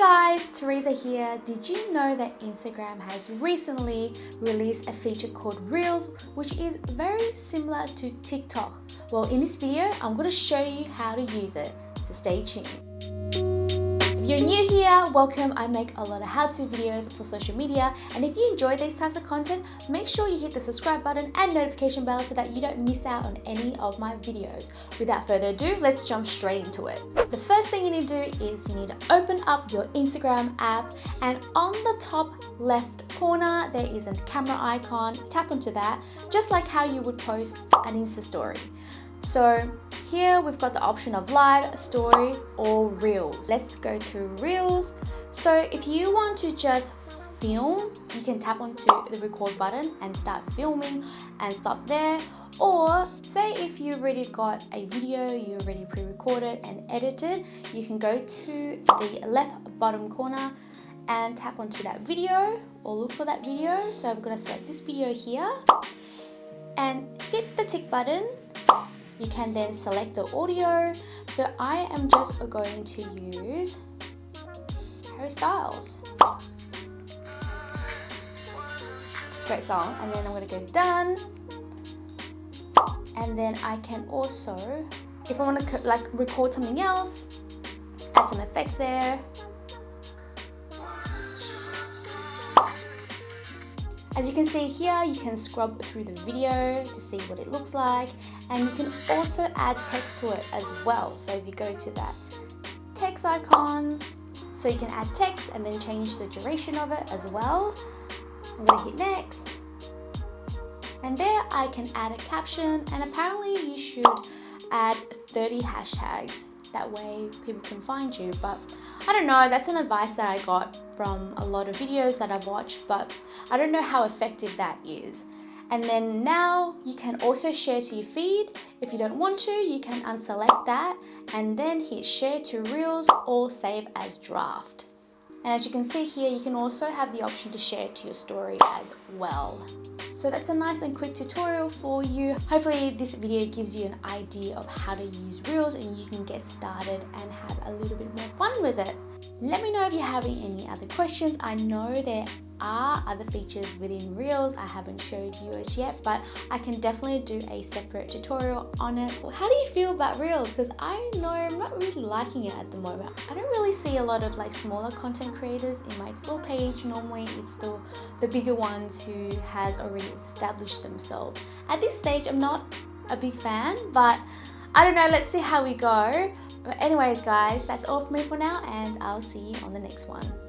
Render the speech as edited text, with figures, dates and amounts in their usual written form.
guys, Theresa here. Did you know that Instagram has recently released a feature called Reels, which is very similar to TikTok? Well, in this video, I'm going to show you how to use it, so stay tuned. If you're new here, welcome. I make a lot of how-to videos for social media, and if you enjoy these types of content, make sure you hit the subscribe button and notification bell so that you don't miss out on any of my videos. Without further ado, let's jump straight into it. The first thing you need to do is you need to open up your Instagram app, and on the top left corner there is a camera icon. Tap onto that, just like how you would post an Insta story. So here we've got the option of live, story, or reels. Let's go to reels. So if you want to just film, you can tap onto the record button and start filming and stop there. Or say if you already got a video, you already pre-recorded and edited, you can go to the left bottom corner and tap onto that video or look for that video. So I'm gonna select this video here and hit the tick button. You can then select the audio. So I am just going to use Harry Styles. It's a great song. And then I'm going to go done. And then I can also, if I want to like record something else, add some effects there. As you can see here, you can scrub through the video to see what it looks like, and you can also add text to it as well. So if you go to that text icon, so you can add text and then change the duration of it as well. I'm gonna hit next. And there I can add a caption, and apparently you should add 30 hashtags. That way people can find you, but I don't know, that's an advice that I got from a lot of videos that I've watched, but I don't know how effective that is. And then now you can also share to your feed. If you don't want to, you can unselect that and then hit share to Reels or save as draft. And as you can see here, you can also have the option to share to your story as well. So that's a nice and quick tutorial for you. Hopefully this video gives you an idea of how to use Reels and you can get started and have a little bit more fun with it. Let me know if you're having any other questions. I know there are other features within Reels I haven't showed you as yet, but I can definitely do a separate tutorial on it. How do you feel about Reels? Because I know I'm not really liking it at the moment. I don't really see a lot of like smaller content creators in my explore page. Normally it's the bigger ones who has already established themselves. At this stage I'm not a big fan, but I don't know, let's see how we go. But anyways guys, that's all from me for now, and I'll see you on the next one.